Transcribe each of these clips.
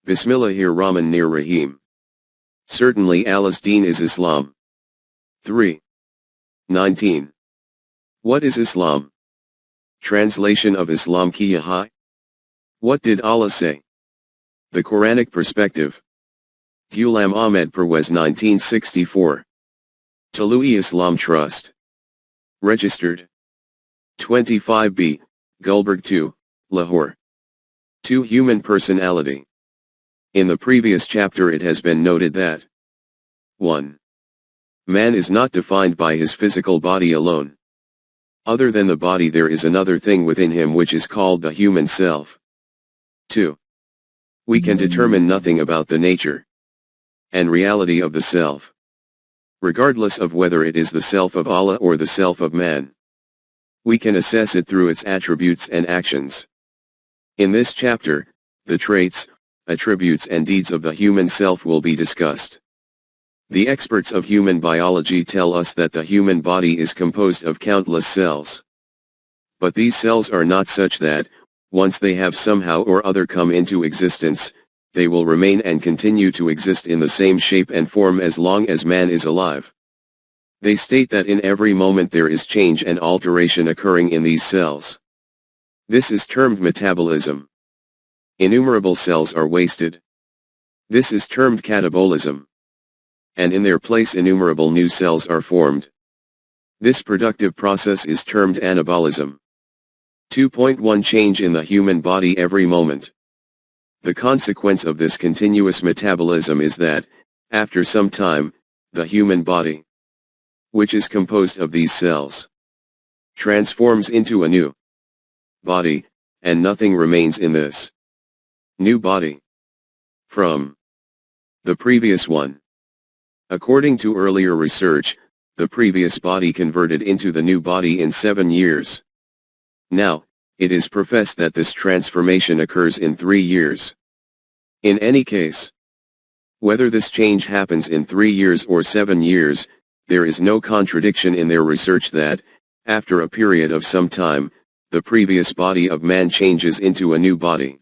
Bismillahir-Rahmanir-Rahim. Certainly Allah's deen is Islam. 3. 19. What is Islam? Translation of Islam Kya Hai? What did Allah say? The Quranic perspective. Ghulam Ahmed Parwez 1964. Talui Islam Trust. Registered. 25B, Gulberg 2, Lahore. 2. Human personality. In the previous chapter it has been noted that 1. Man is not defined by his physical body alone. Other than the body there is another thing within him which is called the human self. 2. We can determine nothing about the nature and reality of the self, regardless of whether it is the self of Allah or the self of man. We can assess it through its attributes and actions. In this chapter, the traits, attributes and deeds of the human self will be discussed. The experts of human biology tell us that the human body is composed of countless cells. But these cells are not such that, once they have somehow or other come into existence, they will remain and continue to exist in the same shape and form as long as man is alive. They state that in every moment there is change and alteration occurring in these cells. This is termed metabolism. Innumerable cells are wasted. This is termed catabolism. And in their place innumerable new cells are formed. This productive process is termed anabolism. 2.1 Change in the human body every moment. The consequence of this continuous metabolism is that, after some time, the human body, which is composed of these cells, transforms into a new body, and nothing remains in this new body from the previous one. According to earlier research, the previous body converted into the new body in 7 years. Now, it is professed that this transformation occurs in 3 years. In any case, whether this change happens in 3 years or 7 years, there is no contradiction in their research that, after a period of some time, the previous body of man changes into a new body.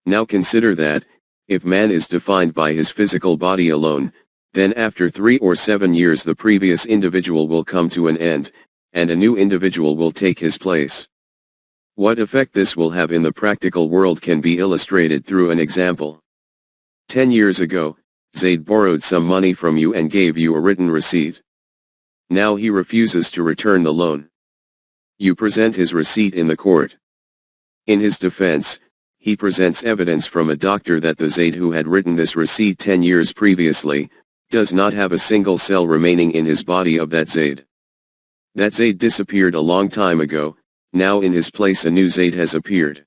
Now consider that, if man is defined by his physical body alone, then after 3 or 7 years the previous individual will come to an end, and a new individual will take his place. What effect this will have in the practical world can be illustrated through an example. 10 years ago, Zaid borrowed some money from you and gave you a written receipt. Now he refuses to return the loan. You present his receipt in the court. In his defense, he presents evidence from a doctor that the Zaid who had written this receipt 10 years previously, does not have a single cell remaining in his body of that Zaid. That Zaid disappeared a long time ago. Now in his place a new Zaid has appeared.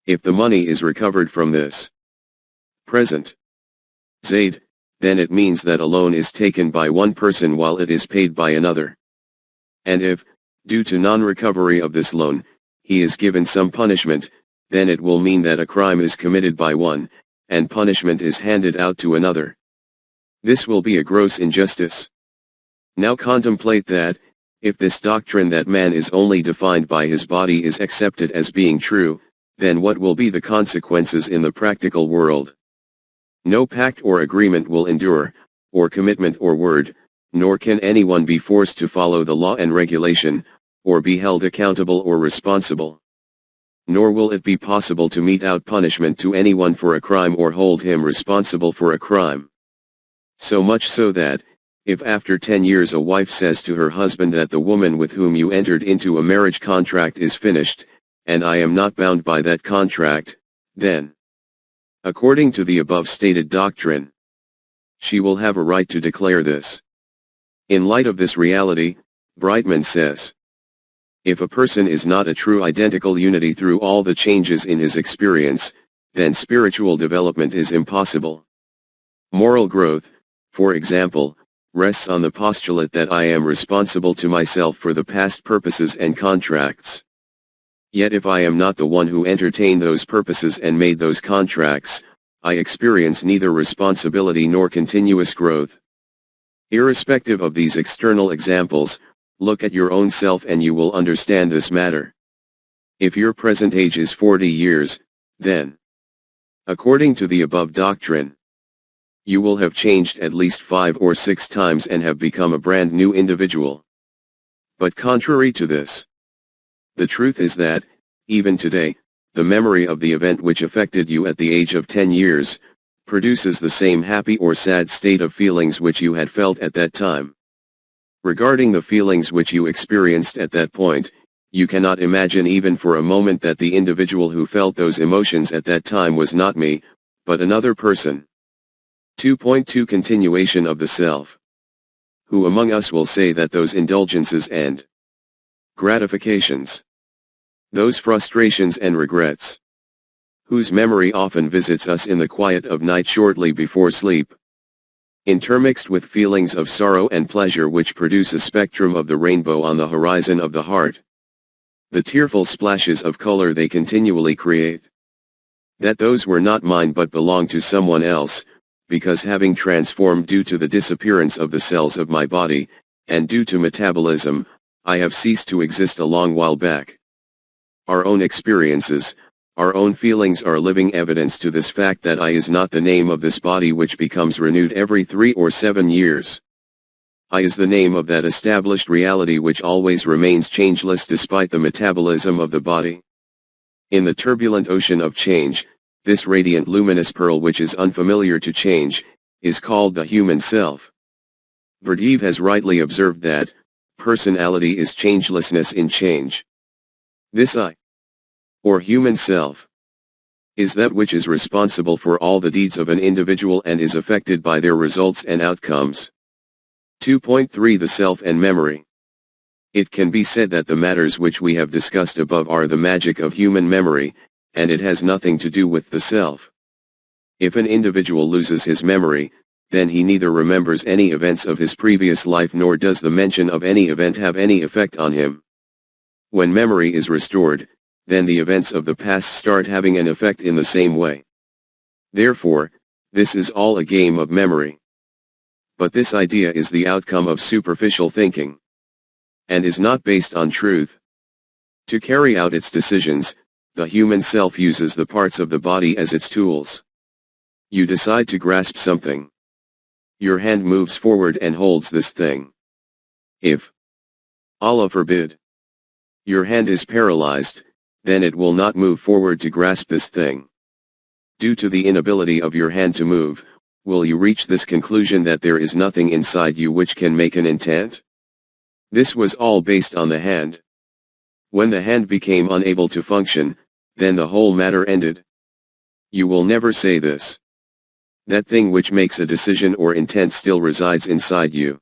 If the money is recovered from this present Zaid, then it means that a loan is taken by one person while it is paid by another. And if, due to non-recovery of this loan, he is given some punishment, then it will mean that a crime is committed by one, and punishment is handed out to another. This will be a gross injustice. Now contemplate that, if this doctrine that man is only defined by his body is accepted as being true, then what will be the consequences in the practical world? No pact or agreement will endure, or commitment or word, nor can anyone be forced to follow the law and regulation, or be held accountable or responsible. Nor will it be possible to mete out punishment to anyone for a crime or hold him responsible for a crime. So much so that, if after 10 years a wife says to her husband that the woman with whom you entered into a marriage contract is finished, and I am not bound by that contract, then, according to the above stated doctrine, she will have a right to declare this. In light of this reality, Brightman says, if a person is not a true identical unity through all the changes in his experience, then spiritual development is impossible. Moral growth, for example, rests on the postulate that I am responsible to myself for the past purposes and contracts. Yet if I am not the one who entertained those purposes and made those contracts, I experience neither responsibility nor continuous growth. Irrespective of these external examples, look at your own self and you will understand this matter. If your present age is 40 years, then According to the above doctrine, you will have changed at least 5 or 6 times and have become a brand new individual. But contrary to this, the truth is that, even today, the memory of the event which affected you at the age of 10 years, produces the same happy or sad state of feelings which you had felt at that time. Regarding the feelings which you experienced at that point, you cannot imagine even for a moment that the individual who felt those emotions at that time was not me, but another person. 2.2 Continuation of the self. Who among us will say that those indulgences and gratifications, those frustrations and regrets, whose memory often visits us in the quiet of night shortly before sleep, intermixed with feelings of sorrow and pleasure which produce a spectrum of the rainbow on the horizon of the heart, the tearful splashes of color they continually create, that those were not mine but belonged to someone else, because having transformed due to the disappearance of the cells of my body, and due to metabolism, I have ceased to exist a long while back. Our own experiences, our own feelings are living evidence to this fact that I is not the name of this body which becomes renewed every 3 or 7 years. I is the name of that established reality which always remains changeless despite the metabolism of the body. In the turbulent ocean of change, this radiant luminous pearl which is unfamiliar to change, is called the human self. Berdiev has rightly observed that, personality is changelessness in change. This I, or human self, is that which is responsible for all the deeds of an individual and is affected by their results and outcomes. 2.3 The self and memory. It can be said that the matters which we have discussed above are the magic of human memory, and it has nothing to do with the self. If an individual loses his memory, then he neither remembers any events of his previous life nor does the mention of any event have any effect on him. When memory is restored, then the events of the past start having an effect in the same way. Therefore, this is all a game of memory. But this idea is the outcome of superficial thinking, and is not based on truth. To carry out its decisions, the human self uses the parts of the body as its tools. You decide to grasp something. Your hand moves forward and holds this thing. If, Allah forbid, your hand is paralyzed, then it will not move forward to grasp this thing. Due to the inability of your hand to move, will you reach this conclusion that there is nothing inside you which can make an intent? This was all based on the hand. When the hand became unable to function, then the whole matter ended. You will never say this. That thing which makes a decision or intent still resides inside you.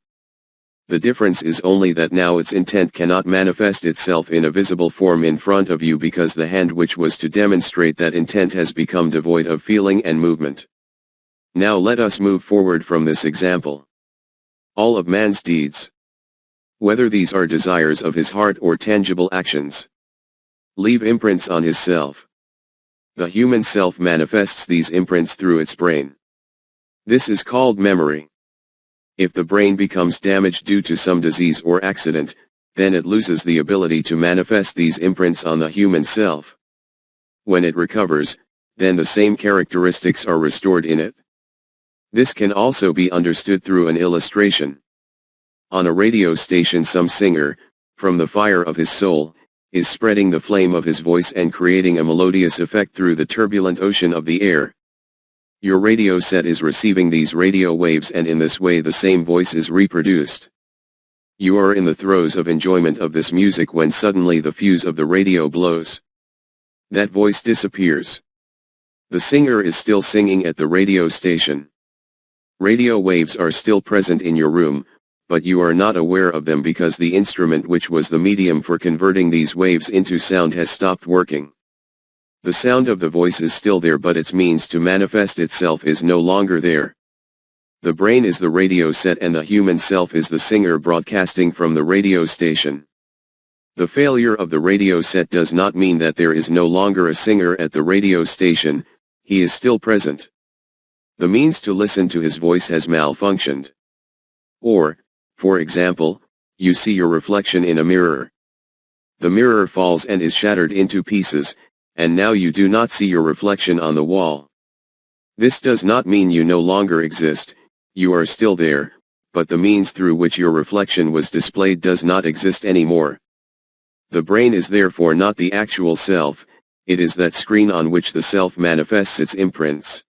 The difference is only that now its intent cannot manifest itself in a visible form in front of you because the hand which was to demonstrate that intent has become devoid of feeling and movement. Now let us move forward from this example. All of man's deeds, whether these are desires of his heart or tangible actions, leave imprints on his self. The human self manifests these imprints through its brain. This is called memory. If the brain becomes damaged due to some disease or accident, then it loses the ability to manifest these imprints on the human self. When it recovers, then the same characteristics are restored in it. This can also be understood through an illustration. On a radio station, some singer, from the fire of his soul, is spreading the flame of his voice and creating a melodious effect through the turbulent ocean of the air. Your radio set is receiving these radio waves, and in this way the same voice is reproduced. You are in the throes of enjoyment of this music when suddenly the fuse of the radio blows. That voice disappears. The singer is still singing at the radio station. Radio waves are still present in your room, but you are not aware of them because the instrument which was the medium for converting these waves into sound has stopped working. The sound of the voice is still there, but its means to manifest itself is no longer there. The brain is the radio set and the human self is the singer broadcasting from the radio station. The failure of the radio set does not mean that there is no longer a singer at the radio station, he is still present. The means to listen to his voice has malfunctioned. Or, for example, you see your reflection in a mirror. The mirror falls and is shattered into pieces, and now you do not see your reflection on the wall. This does not mean you no longer exist, you are still there, but the means through which your reflection was displayed does not exist anymore. The brain is therefore not the actual self, it is that screen on which the self manifests its imprints.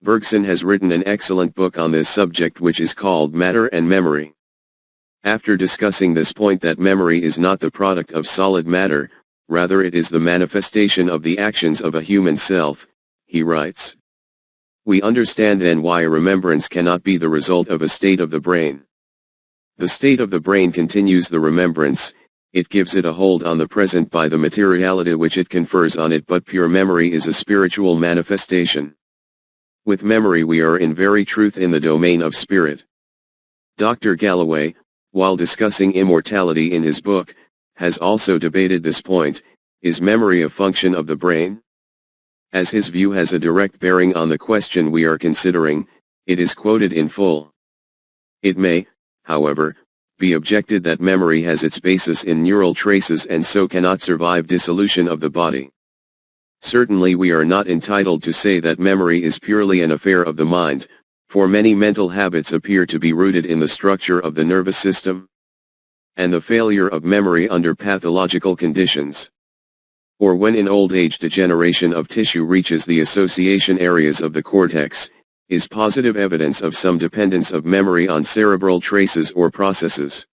Bergson has written an excellent book on this subject which is called Matter and Memory. After discussing this point that memory is not the product of solid matter, rather it is the manifestation of the actions of a human self, he writes. We understand then why a remembrance cannot be the result of a state of the brain. The state of the brain continues the remembrance, it gives it a hold on the present by the materiality which it confers on it, but pure memory is a spiritual manifestation. With memory we are in very truth in the domain of spirit. Dr. Galloway, while discussing immortality in his book, has also debated this point: is memory a function of the brain? As his view has a direct bearing on the question we are considering, it is quoted in full. It may, however, be objected that memory has its basis in neural traces and so cannot survive dissolution of the body. Certainly we are not entitled to say that memory is purely an affair of the mind, for many mental habits appear to be rooted in the structure of the nervous system, and the failure of memory under pathological conditions, or when in old age degeneration of tissue reaches the association areas of the cortex, is positive evidence of some dependence of memory on cerebral traces or processes.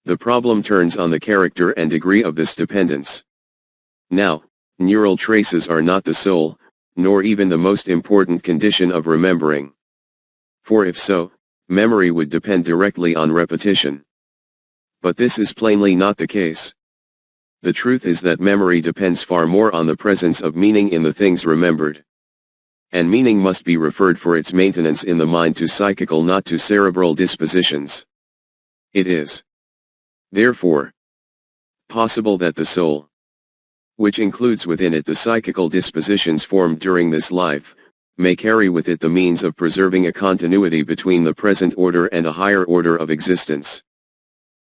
The problem turns on the character and degree of this dependence. Now, neural traces are not the sole, nor even the most important condition of remembering. For if so, memory would depend directly on repetition. But this is plainly not the case. The truth is that memory depends far more on the presence of meaning in the things remembered. And meaning must be referred for its maintenance in the mind to psychical, not to cerebral dispositions. It is, therefore, possible that the soul, which includes within it the psychical dispositions formed during this life, may carry with it the means of preserving a continuity between the present order and a higher order of existence.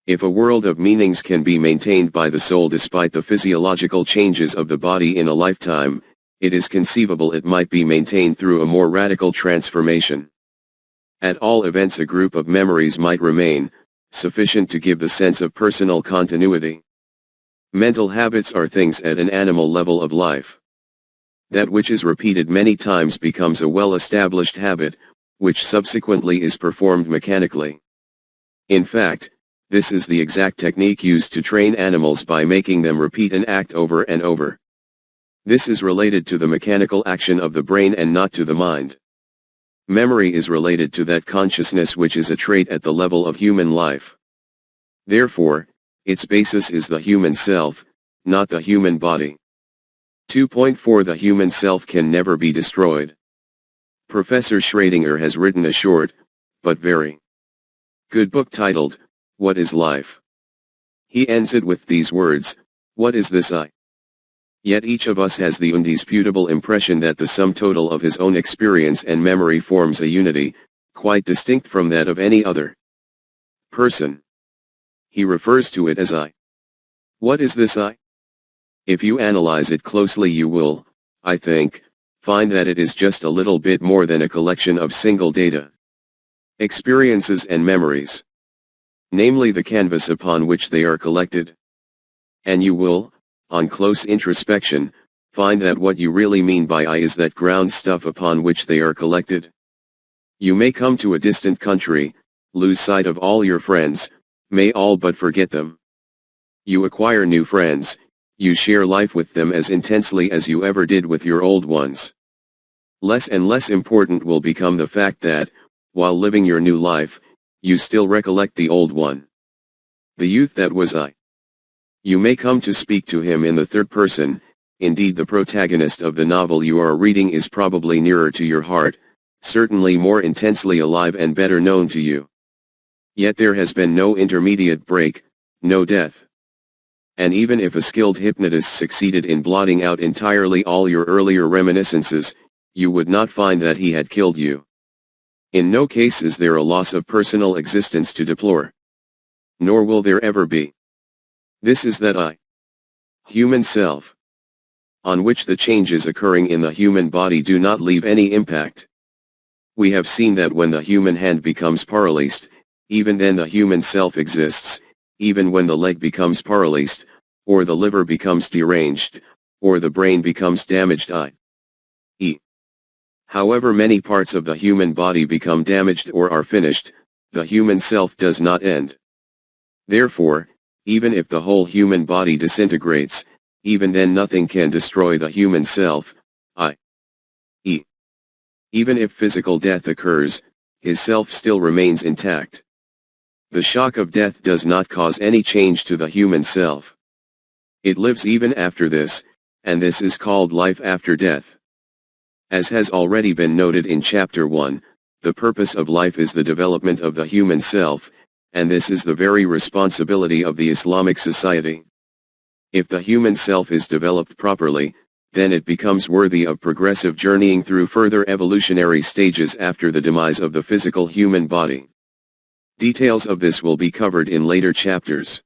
If a world of meanings can be maintained by the soul despite the physiological changes of the body in a lifetime, it is conceivable it might be maintained through a more radical transformation. At all events, a group of memories might remain, sufficient to give the sense of personal continuity. Mental habits are things at an animal level of life. That which is repeated many times becomes a well-established habit, which subsequently is performed mechanically. In fact, this is the exact technique used to train animals by making them repeat an act over and over. This is related to the mechanical action of the brain and not to the mind. Memory is related to that consciousness which is a trait at the level of human life. Therefore, its basis is the human self, not the human body. 2.4 The human self can never be destroyed. Professor Schrödinger has written a short, but very good book titled, What is Life? He ends it with these words, what is this I? Yet each of us has the indisputable impression that the sum total of his own experience and memory forms a unity, quite distinct from that of any other person. He refers to it as I. What is this I? If you analyze it closely you will, I think, find that it is just a little bit more than a collection of single data, experiences and memories, namely the canvas upon which they are collected. And you will, on close introspection, find that what you really mean by I is that ground stuff upon which they are collected. You may come to a distant country, lose sight of all your friends, may all but forget them. You acquire new friends, you share life with them as intensely as you ever did with your old ones. Less and less important will become the fact that, while living your new life, you still recollect the old one. The youth that was I. You may come to speak to him in the third person, indeed the protagonist of the novel you are reading is probably nearer to your heart, certainly more intensely alive and better known to you. Yet there has been no intermediate break, no death. And even if a skilled hypnotist succeeded in blotting out entirely all your earlier reminiscences, you would not find that he had killed you. In no case is there a loss of personal existence to deplore. Nor will there ever be. This is that I. Human self. on which the changes occurring in the human body do not leave any impact. We have seen that when the human hand becomes paralyzed, even then the human self exists, even when the leg becomes paralyzed, or the liver becomes deranged, or the brain becomes damaged i.e. however many parts of the human body become damaged or are finished, the human self does not end. Therefore, even if the whole human body disintegrates, even then nothing can destroy the human self, i.e. even if physical death occurs, his self still remains intact. The shock of death does not cause any change to the human self. It lives even after this, and this is called life after death. As has already been noted in Chapter 1, the purpose of life is the development of the human self, and this is the very responsibility of the Islamic society. If the human self is developed properly, then it becomes worthy of progressive journeying through further evolutionary stages after the demise of the physical human body. Details of this will be covered in later chapters.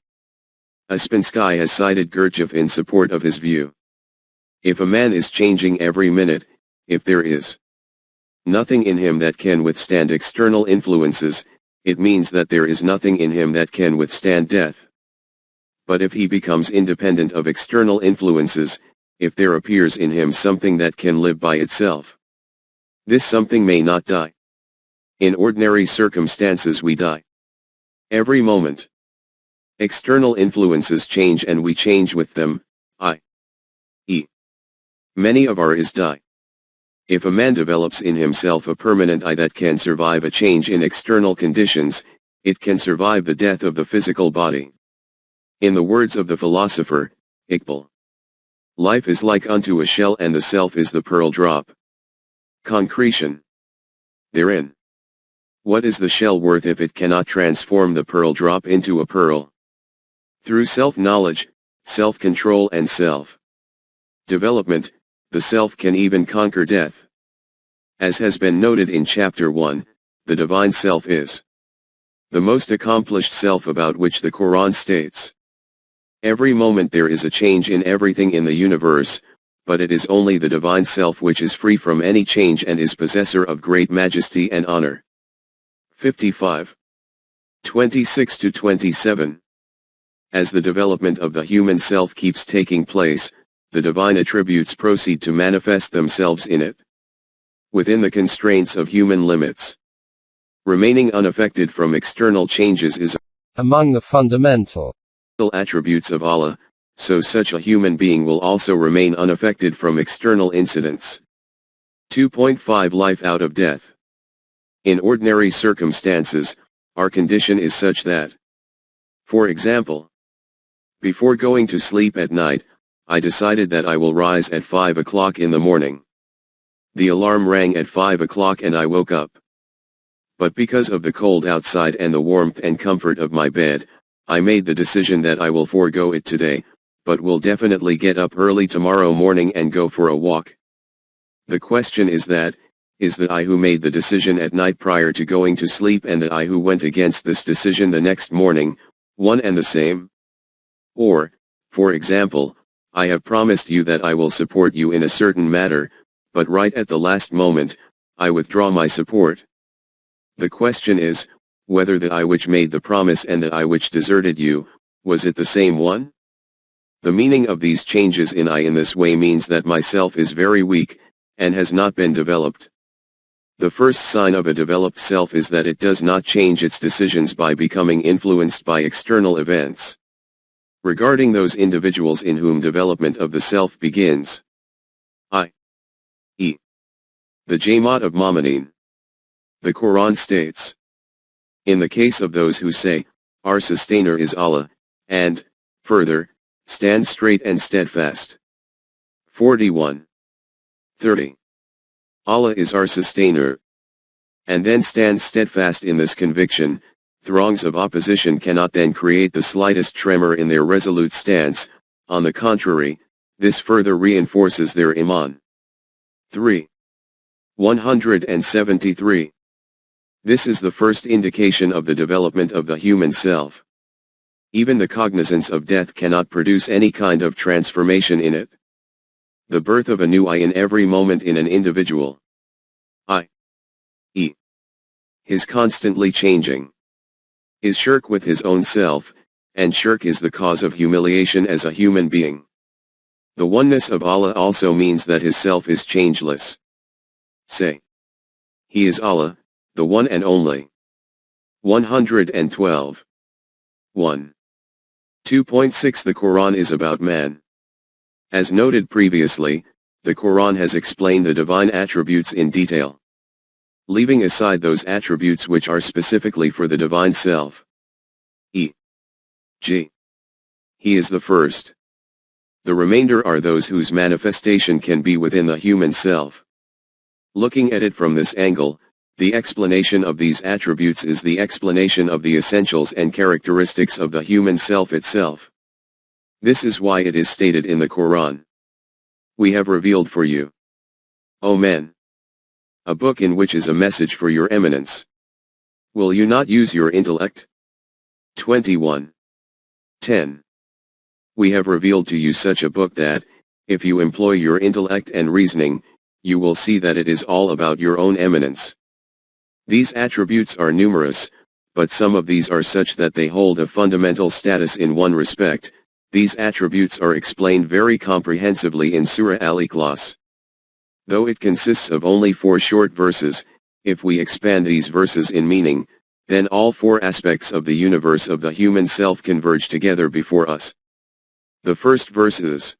Uspensky has cited Gurdjieff in support of his view. If a man is changing every minute, if there is nothing in him that can withstand external influences, it means that there is nothing in him that can withstand death. But if he becomes independent of external influences, if there appears in him something that can live by itself, this something may not die. In ordinary circumstances we die every moment. External influences change and we change with them, i.e. many of our is die. If a man develops in himself a permanent I that can survive a change in external conditions, it can survive the death of the physical body. In the words of the philosopher, Iqbal, life is like unto a shell and the self is the pearl drop. Concretion. Therein. What is the shell worth if it cannot transform the pearl drop into a pearl? Through self-knowledge, self-control and self-development, the self can even conquer death. As has been noted in Chapter 1, the divine self is the most accomplished self about which the Quran states. Every moment there is a change in everything in the universe, but it is only the divine self which is free from any change and is possessor of great majesty and honor. 55. 26-27. As the development of the human self keeps taking place, the divine attributes proceed to manifest themselves in it. Within the constraints of human limits, remaining unaffected from external changes is among the fundamental attributes of Allah, so such a human being will also remain unaffected from external incidents. 2.5 Life out of death. In ordinary circumstances, our condition is such that, for example, before going to sleep at night, I decided that I will rise at 5 o'clock in the morning. The alarm rang at 5 o'clock and I woke up. But because of the cold outside and the warmth and comfort of my bed, I made the decision that I will forego it today, but will definitely get up early tomorrow morning and go for a walk. The question is that, is the I who made the decision at night prior to going to sleep and the I who went against this decision the next morning, one and the same? Or, for example, I have promised you that I will support you in a certain matter, but right at the last moment, I withdraw my support. The question is, whether the I which made the promise and the I which deserted you, was it the same one? The meaning of these changes in I in this way means that myself is very weak, and has not been developed. The first sign of a developed self is that it does not change its decisions by becoming influenced by external events. Regarding those individuals in whom development of the self begins, i.e. the Jamaat of Mu'minin, the Quran states, in the case of those who say, our sustainer is Allah, and, further, stand straight and steadfast. 41. 30. Allah is our sustainer. And then stand steadfast in this conviction. Throngs of opposition cannot then create the slightest tremor in their resolute stance, on the contrary, this further reinforces their iman. 3. 173. This is the first indication of the development of the human self. Even the cognizance of death cannot produce any kind of transformation in it. The birth of a new I in every moment in an individual. I.e. his constantly changing. Is shirk with his own self, and shirk is the cause of humiliation as a human being. The oneness of Allah also means that his self is changeless. Say. He is Allah, the one and only. 112. 1. 2.6 The Quran is about man. As noted previously, the Quran has explained the divine attributes in detail. Leaving aside those attributes which are specifically for the divine self. E.g. He is the first. The remainder are those whose manifestation can be within the human self. Looking at it from this angle, the explanation of these attributes is the explanation of the essentials and characteristics of the human self itself. This is why it is stated in the Quran. We have revealed for you, O men, a book in which is a message for your eminence. Will you not use your intellect? 21. 10. We have revealed to you such a book that, if you employ your intellect and reasoning, you will see that it is all about your own eminence. These attributes are numerous, but some of these are such that they hold a fundamental status in one respect. These attributes are explained very comprehensively in Surah Al-Ikhlas. Though it consists of only 4 short verses, if we expand these verses in meaning, then all 4 aspects of the universe of the human self converge together before us. The first verse is,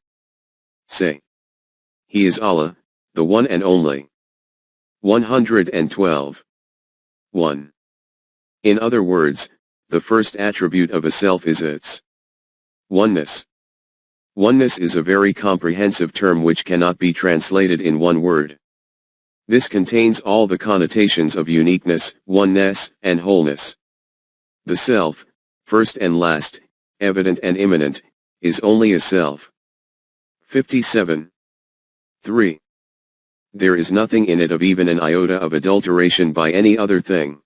Say. He is Allah, the one and only. 112. 1. In other words, the first attribute of a self is its oneness. Oneness is a very comprehensive term which cannot be translated in one word. This contains all the connotations of uniqueness, oneness, and wholeness. The self, first and last, evident and immanent, is only a self. 57. 3. There is nothing in it of even an iota of adulteration by any other thing.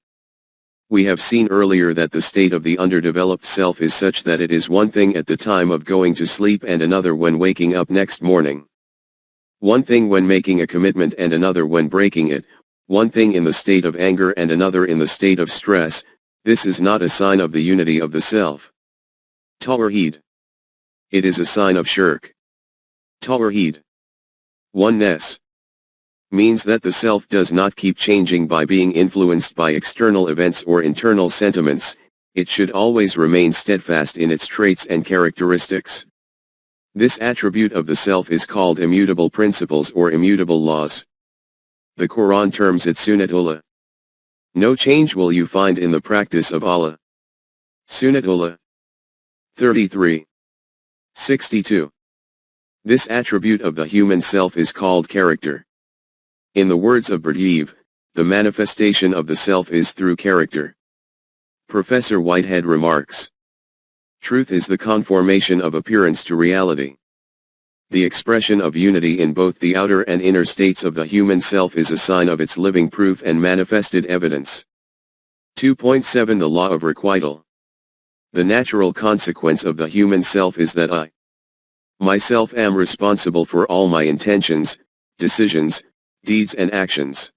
We have seen earlier that the state of the underdeveloped self is such that it is one thing at the time of going to sleep and another when waking up next morning. One thing when making a commitment and another when breaking it, one thing in the state of anger and another in the state of stress. This is not a sign of the unity of the self. Tawheed. It is a sign of shirk. Tawheed, oneness, means that the self does not keep changing by being influenced by external events or internal sentiments. It should always remain steadfast in its traits and characteristics. This attribute of the self is called immutable principles or immutable laws. The Quran terms it Sunnatullah. No change will you find in the practice of Allah. Sunnatullah. 33. 62. This attribute of the human self is called character. In the words of Bertiev, the manifestation of the self is through character. Professor Whitehead remarks, truth is the conformation of appearance to reality. The expression of unity in both the outer and inner states of the human self is a sign of its living proof and manifested evidence. 2.7 The law of requital. The natural consequence of the human self is that I, myself, am responsible for all my intentions, decisions, deeds and actions.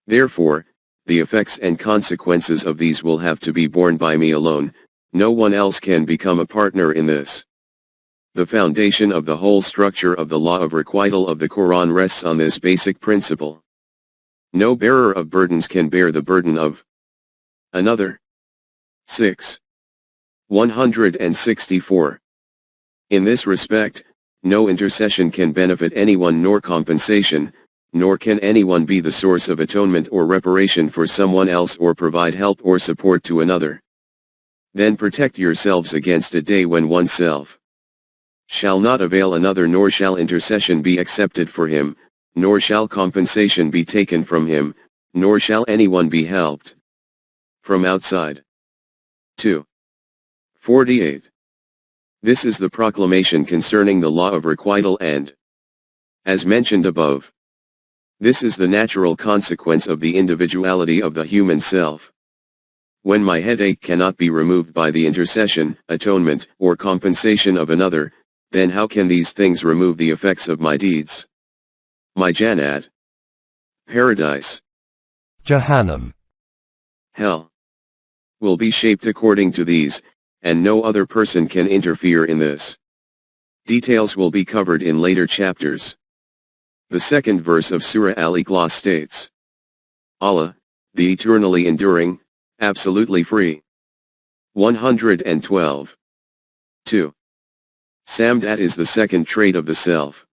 Therefore, the effects and consequences of these will have to be borne by me alone. No one else can become a partner in this. The foundation of the whole structure of the law of requital of the Quran rests on this basic principle. No bearer of burdens can bear the burden of another. 6. 164. In this respect, no intercession can benefit anyone nor compensation, nor can anyone be the source of atonement or reparation for someone else or provide help or support to another. Then protect yourselves against a day when oneself shall not avail another, nor shall intercession be accepted for him, nor shall compensation be taken from him, nor shall anyone be helped from outside. 2. 48. This is the proclamation concerning the law of requital and, as mentioned above, this is the natural consequence of the individuality of the human self. When my headache cannot be removed by the intercession, atonement, or compensation of another, then how can these things remove the effects of my deeds? My Jannat, paradise, Jahannam, hell, will be shaped according to these, and no other person can interfere in this. Details will be covered in later chapters. The second verse of Surah Al-Ikhlas states, Allah, the eternally enduring, absolutely free. 112. 2. Samdat is the second trait of the self.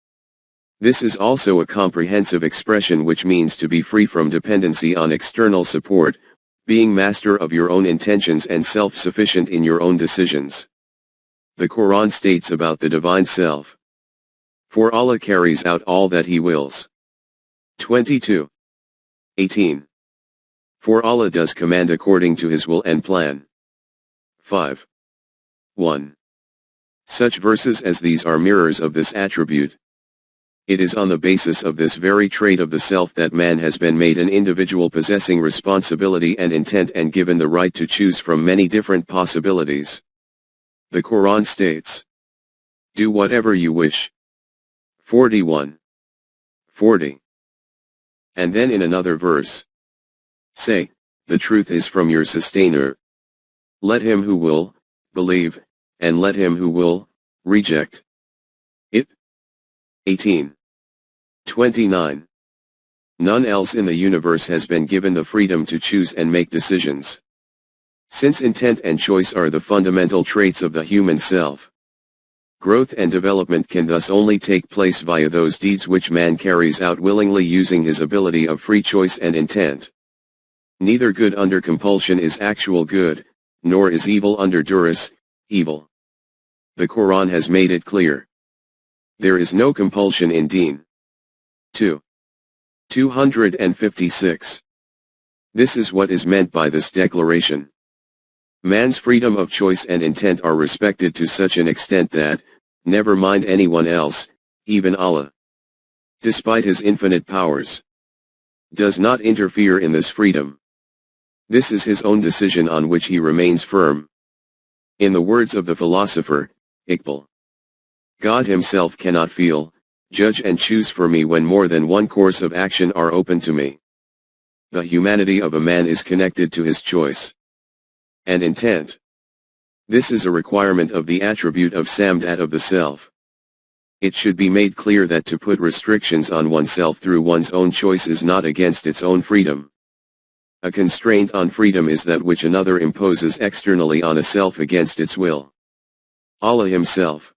This is also a comprehensive expression which means to be free from dependency on external support, being master of your own intentions and self-sufficient in your own decisions. The Quran states about the divine self, for Allah carries out all that He wills. 22. 18. For Allah does command according to His will and plan. 5. 1. Such verses as these are mirrors of this attribute. It is on the basis of this very trait of the self that man has been made an individual possessing responsibility and intent and given the right to choose from many different possibilities. The Quran states, do whatever you wish. 41. 40. And then in another verse, say, the truth is from your sustainer. Let him who will, believe, and let him who will, reject it. 18. 29. None else in the universe has been given the freedom to choose and make decisions. Since intent and choice are the fundamental traits of the human self, growth and development can thus only take place via those deeds which man carries out willingly using his ability of free choice and intent. Neither good under compulsion is actual good, nor is evil under duress, evil. The Quran has made it clear. There is no compulsion in deen. 2. 256. This is what is meant by this declaration. Man's freedom of choice and intent are respected to such an extent that, never mind anyone else, even Allah, despite His infinite powers, does not interfere in this freedom. This is His own decision on which He remains firm. In the words of the philosopher, Iqbal, God Himself cannot feel, judge and choose for me when more than one course of action are open to me. The humanity of a man is connected to his choice and intent. This is a requirement of the attribute of samdat of the self. It should be made clear that to put restrictions on oneself through one's own choice is not against its own freedom. A constraint on freedom is that which another imposes externally on a self against its will. Allah Himself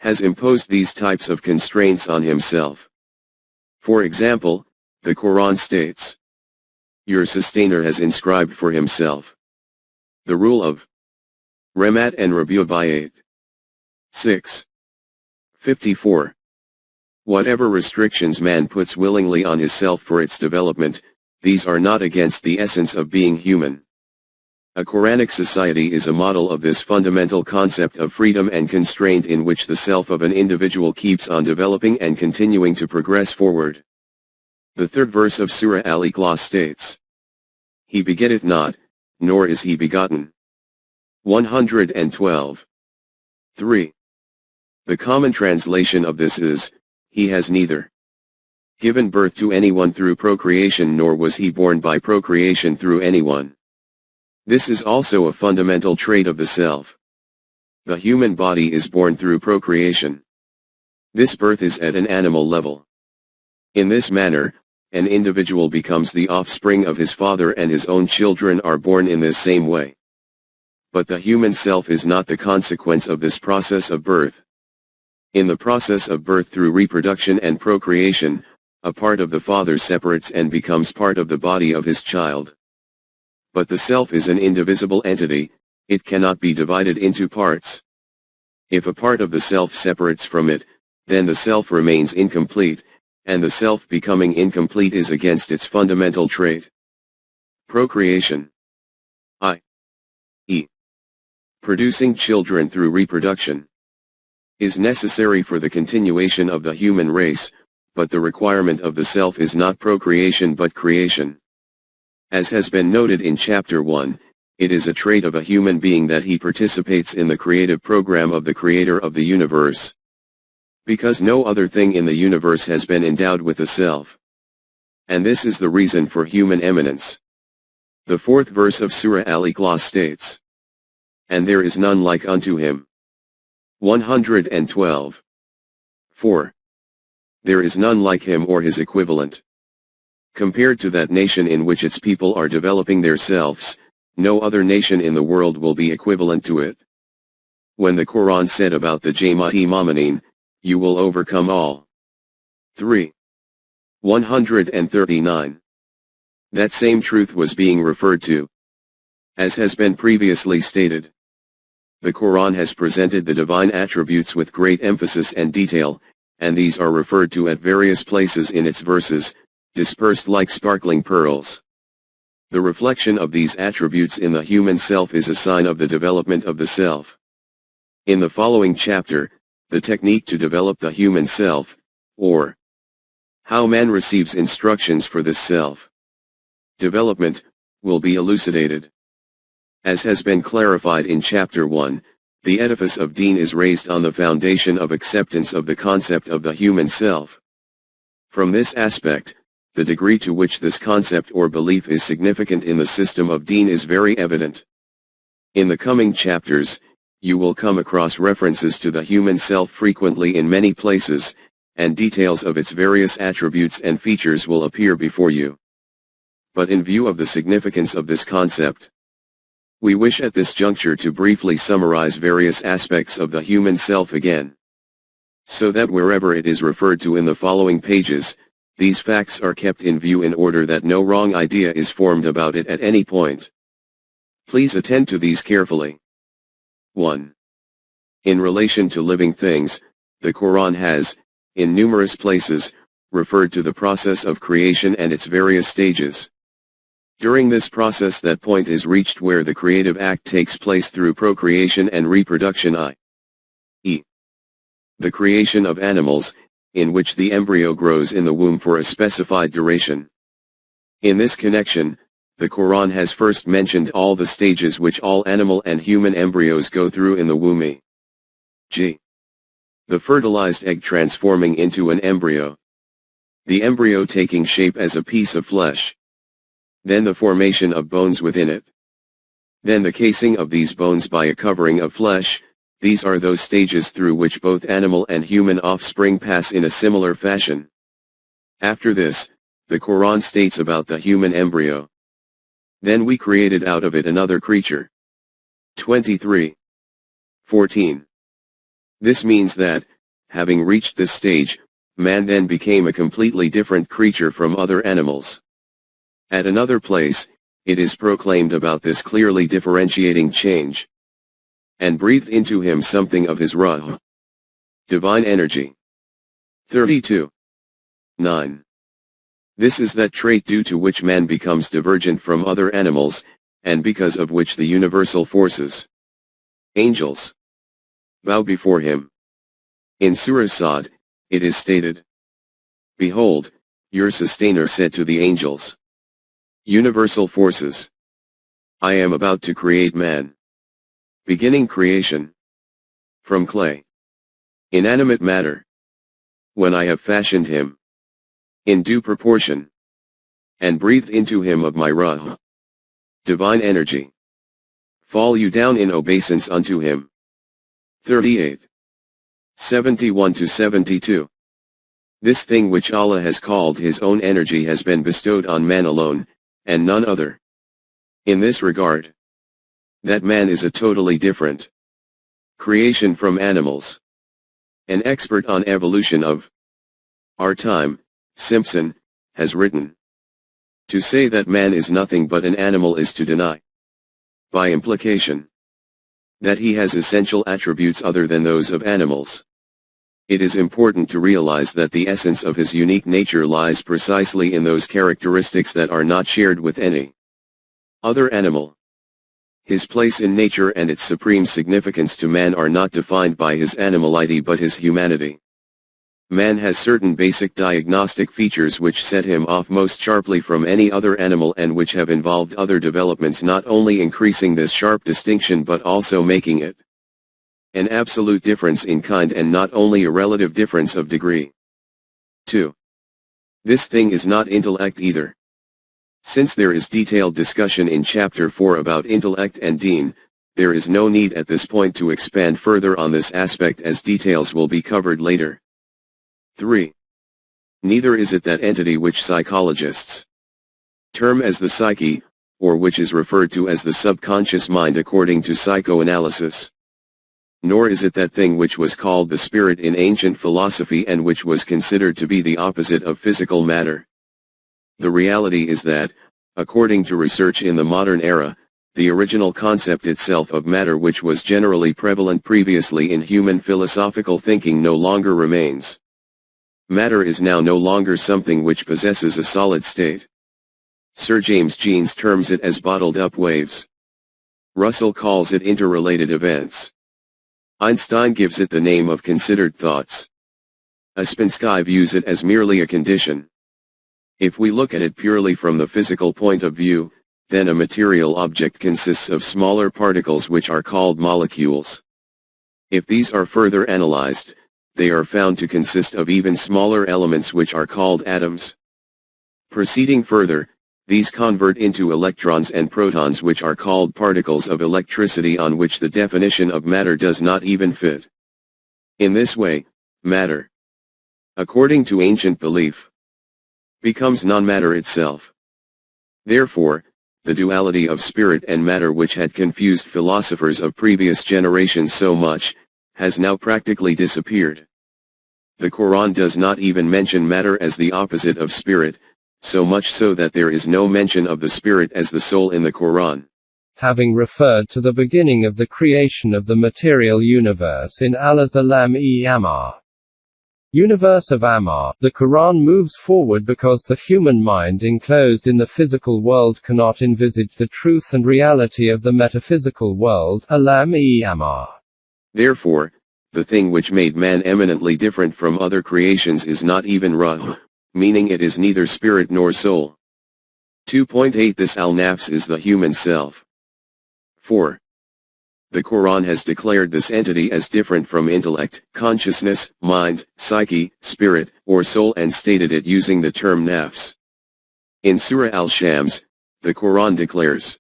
has imposed these types of constraints on Himself. For example, the Quran states, your sustainer has inscribed for Himself the rule of Ramat and Rabi'ah. 6. 54. Whatever restrictions man puts willingly on his self for its development, these are not against the essence of being human. A Quranic society is a model of this fundamental concept of freedom and constraint in which the self of an individual keeps on developing and continuing to progress forward. The third verse of Surah Al-Ikhlas states, He begetteth not, nor is He begotten. 112. 3. The common translation of this is, He has neither given birth to anyone through procreation nor was He born by procreation through anyone. This is also a fundamental trait of the self. The human body is born through procreation. This birth is at an animal level. In this manner, an individual becomes the offspring of his father and his own children are born in this same way. But the human self is not the consequence of this process of birth. In the process of birth through reproduction and procreation, a part of the father separates and becomes part of the body of his child. But the self is an indivisible entity, it cannot be divided into parts. If a part of the self separates from it, then the self remains incomplete, and the self becoming incomplete is against its fundamental trait. Procreation, i.e., producing children through reproduction, is necessary for the continuation of the human race, but the requirement of the self is not procreation but creation. As has been noted in Chapter 1, it is a trait of a human being that he participates in the creative program of the creator of the universe. Because no other thing in the universe has been endowed with a self. And this is the reason for human eminence. The fourth verse of Surah Al-Ikhlas states, "And there is none like unto him." 112. 4. There is none like him or his equivalent. Compared to that nation in which its people are developing their selves, no other nation in the world will be equivalent to it. When the Quran said about the Jama'ati Mu'minin, you will overcome all. 3. 139. That same truth was being referred to. As has been previously stated, the Quran has presented the divine attributes with great emphasis and detail, and these are referred to at various places in its verses, dispersed like sparkling pearls. The reflection of these attributes in the human self is a sign of the development of the self. In the following chapter, the technique to develop the human self, or how man receives instructions for this self development, will be elucidated. As has been clarified in Chapter 1, the edifice of Deen is raised on the foundation of acceptance of the concept of the human self. From this aspect, the degree to which this concept or belief is significant in the system of Deen is very evident. In the coming chapters, you will come across references to the human self frequently in many places, and details of its various attributes and features will appear before you. But in view of the significance of this concept, we wish at this juncture to briefly summarize various aspects of the human self again, so that wherever it is referred to in the following pages, these facts are kept in view in order that no wrong idea is formed about it at any point. Please attend to these carefully. 1. In relation to living things, the Quran has, in numerous places, referred to the process of creation and its various stages. During this process, that point is reached where the creative act takes place through procreation and reproduction, i.e., the creation of animals, in which the embryo grows in the womb for a specified duration. In this connection, the Quran has first mentioned all the stages which all animal and human embryos go through in the womb, e.g., the fertilized egg transforming into an embryo, the embryo taking shape as a piece of flesh, then the formation of bones within it, then the casing of these bones by a covering of flesh. These are those stages through which both animal and human offspring pass in a similar fashion. After this, the Quran states about the human embryo. Then we created out of it another creature. 23. 14. This means that, having reached this stage, man then became a completely different creature from other animals. At another place, it is proclaimed about this clearly differentiating change. And breathed into him something of his ruh, divine energy. 32. 9. This is that trait due to which man becomes divergent from other animals, and because of which the universal forces, angels, bow before him. In Surah Sad, it is stated, "Behold, your sustainer said to the angels, universal forces, I am about to create man. Beginning creation. From clay. Inanimate matter. When I have fashioned him. In due proportion. And breathed into him of my ruh. Divine energy. Fall you down in obeisance unto him." 38. 71-72. This thing which Allah has called his own energy has been bestowed on man alone, and none other. In this regard, that man is a totally different creation from animals. An expert on evolution of our time, Simpson, has written, "To say that man is nothing but an animal is to deny, by implication, that he has essential attributes other than those of animals. It is important to realize that the essence of his unique nature lies precisely in those characteristics that are not shared with any other animal. His place in nature and its supreme significance to man are not defined by his animality but his humanity. Man has certain basic diagnostic features which set him off most sharply from any other animal and which have involved other developments, not only increasing this sharp distinction but also making it an absolute difference in kind and not only a relative difference of degree. 2. This thing is not intellect either. Since there is detailed discussion in chapter 4 about intellect and deen, there is no need at this point to expand further on this aspect as details will be covered later. 3. Neither is it that entity which psychologists term as the psyche, or which is referred to as the subconscious mind according to psychoanalysis. Nor is it that thing which was called the spirit in ancient philosophy and which was considered to be the opposite of physical matter. The reality is that, according to research in the modern era, the original concept itself of matter which was generally prevalent previously in human philosophical thinking no longer remains. Matter is now no longer something which possesses a solid state. Sir James Jeans terms it as bottled-up waves. Russell calls it interrelated events. Einstein gives it the name of considered thoughts. Ouspensky views it as merely a condition. If we look at it purely from the physical point of view, then a material object consists of smaller particles which are called molecules. If these are further analyzed, they are found to consist of even smaller elements which are called atoms. Proceeding further, these convert into electrons and protons which are called particles of electricity on which the definition of matter does not even fit. In this way, matter, according to ancient belief, becomes non-matter itself. Therefore, the duality of spirit and matter which had confused philosophers of previous generations so much, has now practically disappeared. The Quran does not even mention matter as the opposite of spirit, so much so that there is no mention of the spirit as the soul in the Quran. Having referred to the beginning of the creation of the material universe in Allah's Allama, universe of Amma, the Quran moves forward because the human mind enclosed in the physical world cannot envisage the truth and reality of the metaphysical world, Allama. Therefore, the thing which made man eminently different from other creations is not even ruh, meaning it is neither spirit nor soul. 2.8 This al-nafs is the human self. 4. The Quran has declared this entity as different from intellect, consciousness, mind, psyche, spirit, or soul and stated it using the term nafs. In Surah Al-Shams, the Quran declares,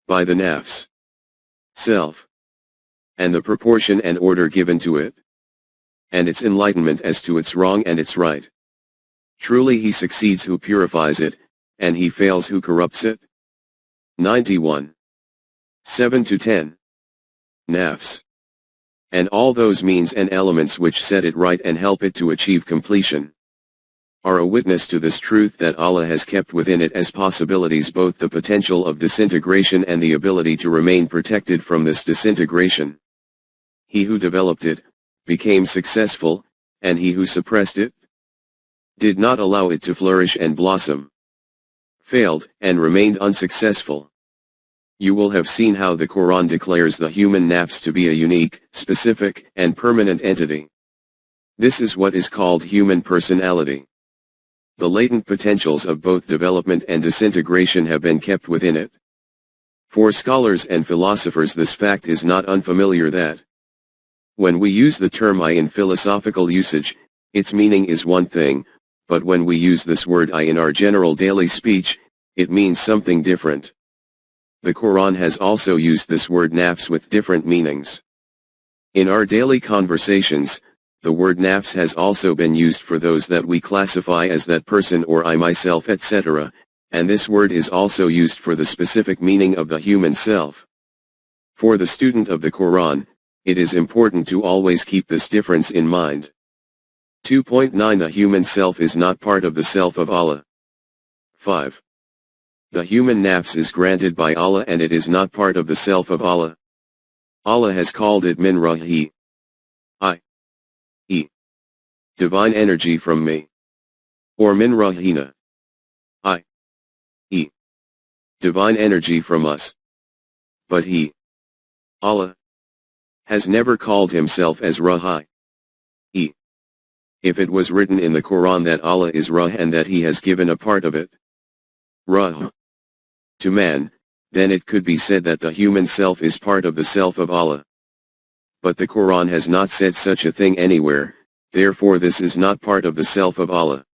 by the nafs, self, and the proportion and order given to it, and its enlightenment as to its wrong and its right. Truly he succeeds who purifies it, and he fails who corrupts it. 91. 7-10. Nafs. And all those means and elements which set it right and help it to achieve completion, are a witness to this truth that Allah has kept within it as possibilities both the potential of disintegration and the ability to remain protected from this disintegration. He who developed it, became successful, and he who suppressed it, did not allow it to flourish and blossom, failed, and remained unsuccessful. You will have seen how the Quran declares the human nafs to be a unique, specific, and permanent entity. This is what is called human personality. The latent potentials of both development and disintegration have been kept within it. For scholars and philosophers this fact is not unfamiliar that, when we use the term I in philosophical usage, its meaning is one thing, but when we use this word I in our general daily speech, it means something different. The Quran has also used this word nafs with different meanings. In our daily conversations, the word nafs has also been used for those that we classify as that person or I myself etc., and this word is also used for the specific meaning of the human self. For the student of the Quran, it is important to always keep this difference in mind. 2.9 The human self is not part of the self of Allah. 5. The human nafs is granted by Allah and it is not part of the self of Allah. Allah has called it min ruhi, i.e. divine energy from me, or min ruhina, i.e. divine energy from us. But he, Allah, has never called himself as ruhi, if it was written in the Quran that Allah is Ruh and that He has given a part of it, Ruh, to man, then it could be said that the human self is part of the self of Allah. But the Quran has not said such a thing anywhere, therefore this is not part of the self of Allah.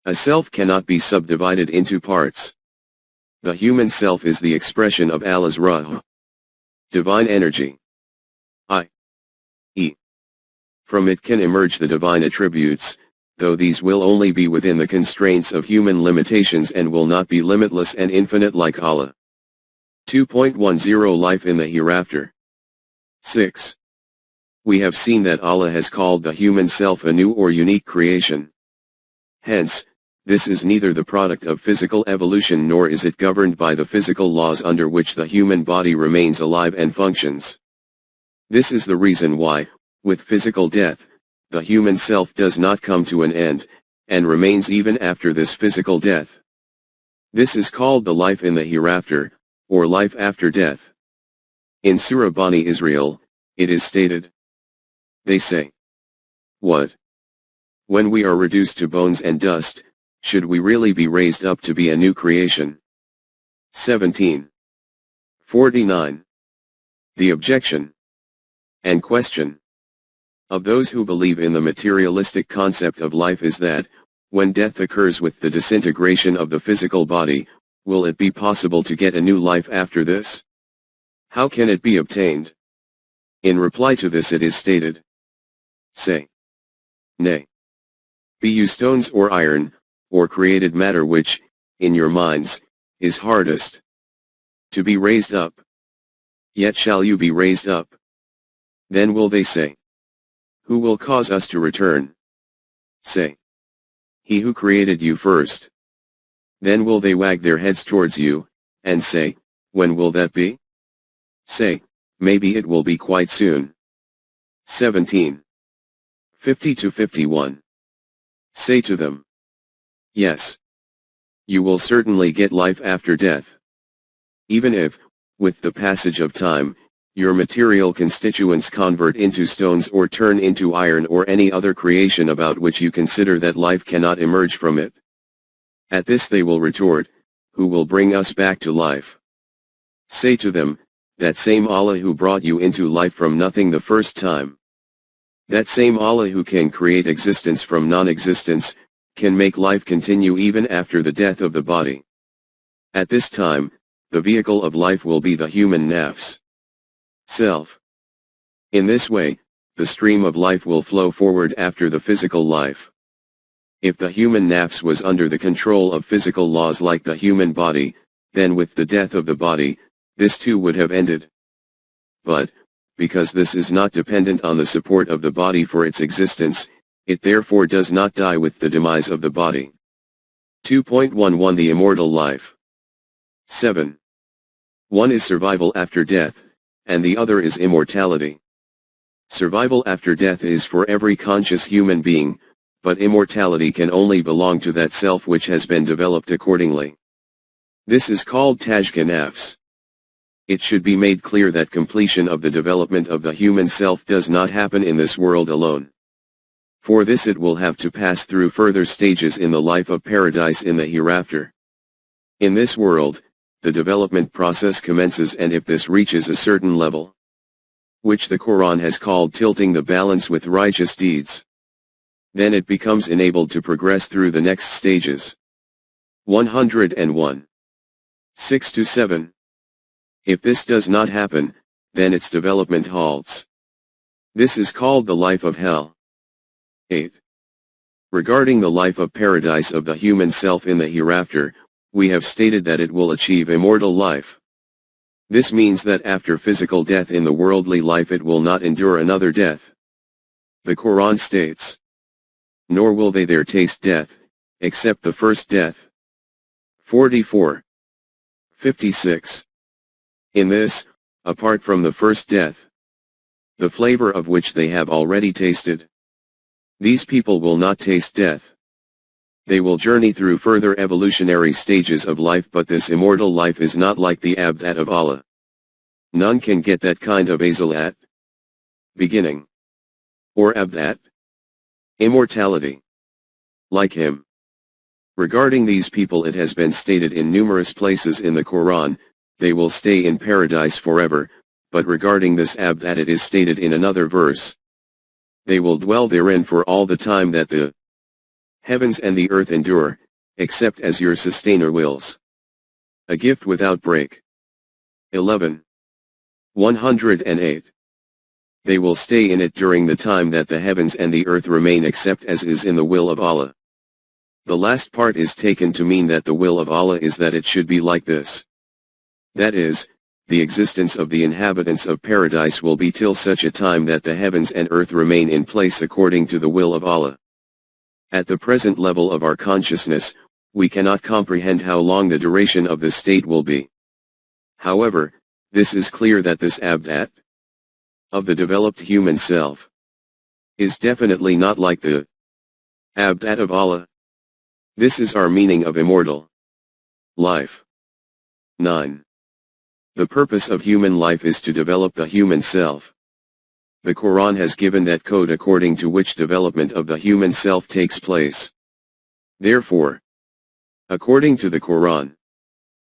A self cannot be subdivided into parts. The human self is the expression of Allah's Ruh, divine energy. i.e., from it can emerge the divine attributes, though these will only be within the constraints of human limitations and will not be limitless and infinite like Allah. 2.10 Life in the Hereafter. 6. We have seen that Allah has called the human self a new or unique creation. Hence, this is neither the product of physical evolution nor is it governed by the physical laws under which the human body remains alive and functions. This is the reason why, with physical death, the human self does not come to an end, and remains even after this physical death. This is called the life in the hereafter, or life after death. In Surah Bani Israel, it is stated. They say, what? When we are reduced to bones and dust, should we really be raised up to be a new creation? 1749. The objection and question of those who believe in the materialistic concept of life is that, when death occurs with the disintegration of the physical body, will it be possible to get a new life after this? How can it be obtained? In reply to this it is stated. Say. Nay. Be you stones or iron, or created matter which, in your minds, is hardest to be raised up. Yet shall you be raised up. Then will they say, who will cause us to return? Say, He who created you first. Then will they wag their heads towards you, and say, when will that be? Say, maybe it will be quite soon. 1750-51. Say to them, yes. You will certainly get life after death. Even if, with the passage of time, your material constituents convert into stones or turn into iron or any other creation about which you consider that life cannot emerge from it. At this they will retort, who will bring us back to life? Say to them, that same Allah who brought you into life from nothing the first time. That same Allah who can create existence from non-existence, can make life continue even after the death of the body. At this time, the vehicle of life will be the human nafs. Self. In this way, the stream of life will flow forward after the physical life. If the human nafs was under the control of physical laws like the human body, then with the death of the body, this too would have ended. But, because this is not dependent on the support of the body for its existence, it therefore does not die with the demise of the body. 2.11 The Immortal Life. 7. One is survival after death, and the other is immortality. Survival after death is for every conscious human being, but immortality can only belong to that self which has been developed accordingly. This is called tajka nafs. It should be made clear that completion of the development of the human self does not happen in this world alone. For this it will have to pass through further stages in the life of paradise in the hereafter. In this world, the development process commences, and if this reaches a certain level, which the Quran has called tilting the balance with righteous deeds, then it becomes enabled to progress through the next stages. 101. 6-7. If this does not happen, then its development halts. This is called the life of hell. 8. Regarding the life of paradise of the human self in the hereafter, we have stated that it will achieve immortal life. This means that after physical death in the worldly life it will not endure another death. The Quran states, nor will they there taste death, except the first death. 44. 56. In this, apart from the first death, the flavor of which they have already tasted, these people will not taste death. They will journey through further evolutionary stages of life, but this immortal life is not like the abdat of Allah. None can get that kind of azal at beginning, or abdat Immortality. Like him. Regarding these people, it has been stated in numerous places in the Quran, they will stay in paradise forever, but regarding this abd, it is stated in another verse. They will dwell therein for all the time that the heavens and the earth endure, except as your sustainer wills. A gift without break. 11. 108. They will stay in it during the time that the heavens and the earth remain, except as is in the will of Allah. The last part is taken to mean that the will of Allah is that it should be like this. That is, the existence of the inhabitants of paradise will be till such a time that the heavens and earth remain in place according to the will of Allah. At the present level of our consciousness, we cannot comprehend how long the duration of this state will be. However, this is clear that this abd of the developed human self is definitely not like the abd of Allah. This is our meaning of immortal life. 9. The purpose of human life is to develop the human self. The Quran has given that code according to which development of the human self takes place. Therefore, according to the Quran,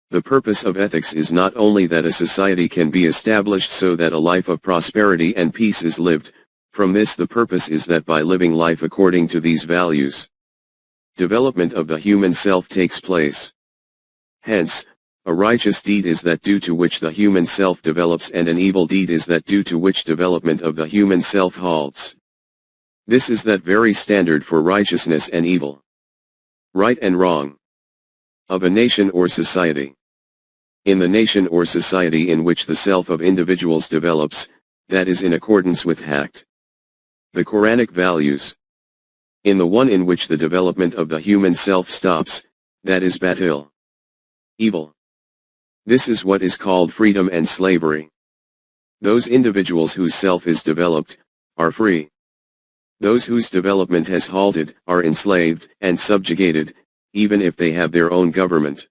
the purpose of ethics is not only that a society can be established so that a life of prosperity and peace is lived, from this the purpose is that by living life according to these values, development of the human self takes place. Hence, a righteous deed is that due to which the human self develops, and an evil deed is that due to which development of the human self halts. This is that very standard for righteousness and evil, right and wrong, of a nation or society. In the nation or society in which the self of individuals develops, that is in accordance with haqq, the Quranic values. In the one in which the development of the human self stops, that is batil, evil. This is what is called freedom and slavery. Those individuals whose self is developed, are free. Those whose development has halted, are enslaved and subjugated, even if they have their own government.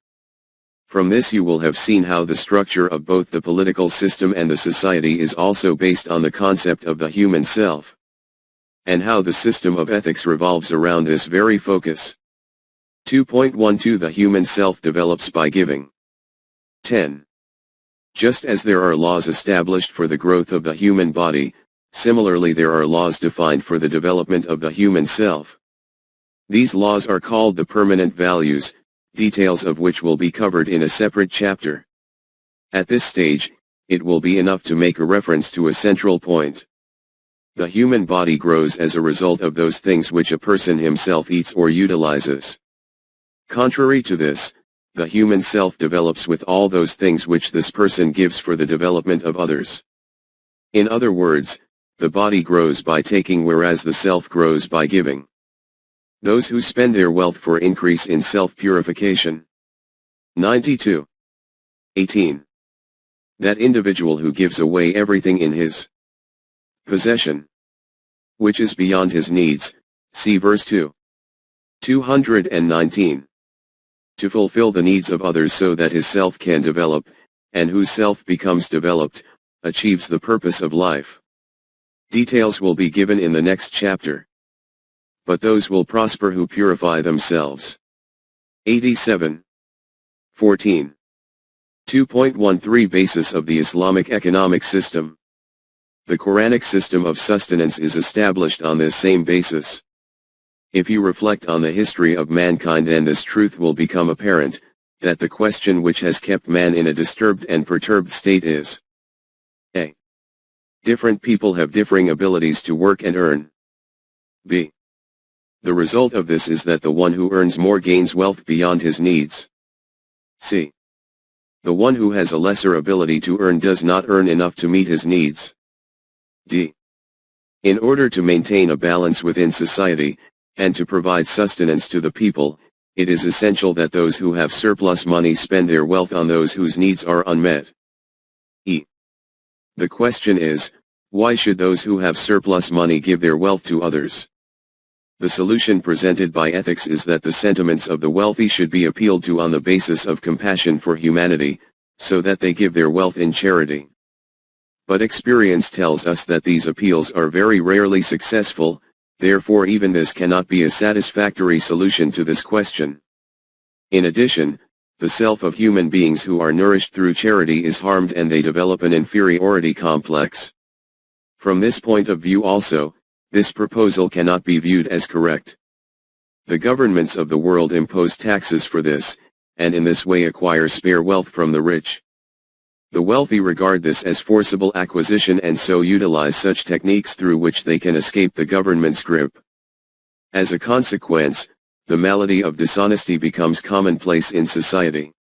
From this you will have seen how the structure of both the political system and the society is also based on the concept of the human self, and how the system of ethics revolves around this very focus. 2.12 The human self develops by giving. 10. Just as there are laws established for the growth of the human body, similarly there are laws defined for the development of the human self. These laws are called the permanent values, details of which will be covered in a separate chapter. At this stage, it will be enough to make a reference to a central point. The human body grows as a result of those things which a person himself eats or utilizes. Contrary to this, the human self develops with all those things which this person gives for the development of others. In other words, the body grows by taking, whereas the self grows by giving. Those who spend their wealth for increase in self-purification. 92. 18. That individual who gives away everything in his possession, which is beyond his needs, see verse 2. 219. To fulfill the needs of others so that his self can develop, and whose self becomes developed, achieves the purpose of life. Details will be given in the next chapter. But those will prosper who purify themselves. 87. 14. 2.13 Basis of the Islamic economic system. The Quranic system of sustenance is established on this same basis. If you reflect on the history of mankind, then this truth will become apparent, that the question which has kept man in a disturbed and perturbed state is a. Different people have differing abilities to work and earn. b. The result of this is that the one who earns more gains wealth beyond his needs. c. The one who has a lesser ability to earn does not earn enough to meet his needs. d. In order to maintain a balance within society, and to provide sustenance to the people, it is essential that those who have surplus money spend their wealth on those whose needs are unmet. e. The question is, why should those who have surplus money give their wealth to others? The solution presented by ethics is that the sentiments of the wealthy should be appealed to on the basis of compassion for humanity, so that they give their wealth in charity. But experience tells us that these appeals are very rarely successful, Therefore even this cannot be a satisfactory solution to this question. In addition, the self of human beings who are nourished through charity is harmed and they develop an inferiority complex. From this point of view also, this proposal cannot be viewed as correct. The governments of the world impose taxes for this, and in this way acquire spare wealth from the rich. The wealthy regard this as forcible acquisition and so utilize such techniques through which they can escape the government's grip. As a consequence, the malady of dishonesty becomes commonplace in society.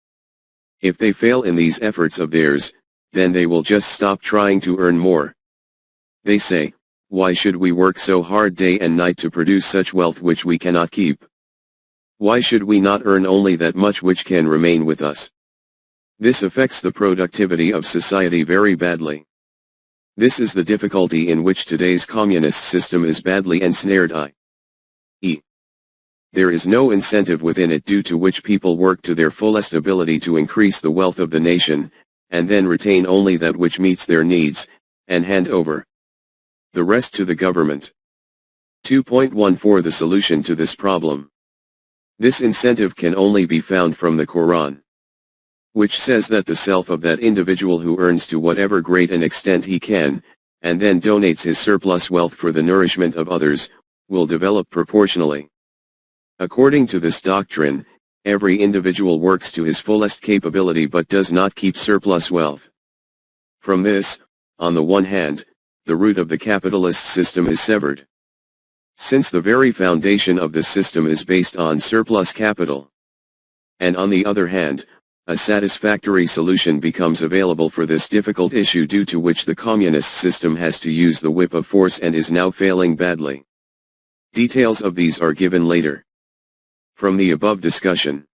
If they fail in these efforts of theirs, then they will just stop trying to earn more. They say, why should we work so hard day and night to produce such wealth which we cannot keep? Why should we not earn only that much which can remain with us? This affects the productivity of society very badly. This is the difficulty in which today's communist system is badly ensnared, i.e. there is no incentive within it due to which people work to their fullest ability to increase the wealth of the nation, and then retain only that which meets their needs, and hand over the rest to the government. 2.14 The solution to this problem. This incentive can only be found from the Quran, which says that the self of that individual who earns to whatever great an extent he can, and then donates his surplus wealth for the nourishment of others, will develop proportionally. According to this doctrine, every individual works to his fullest capability but does not keep surplus wealth. From this, on the one hand, the root of the capitalist system is severed. Since the very foundation of the system is based on surplus capital. And on the other hand, a satisfactory solution becomes available for this difficult issue due to which the communist system has to use the whip of force and is now failing badly. Details of these are given later. From the above discussion,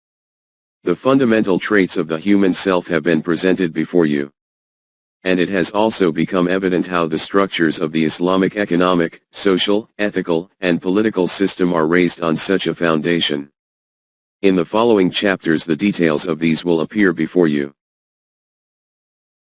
the fundamental traits of the human self have been presented before you. And it has also become evident how the structures of the Islamic economic, social, ethical, and political system are raised on such a foundation. In the following chapters the details of these will appear before you.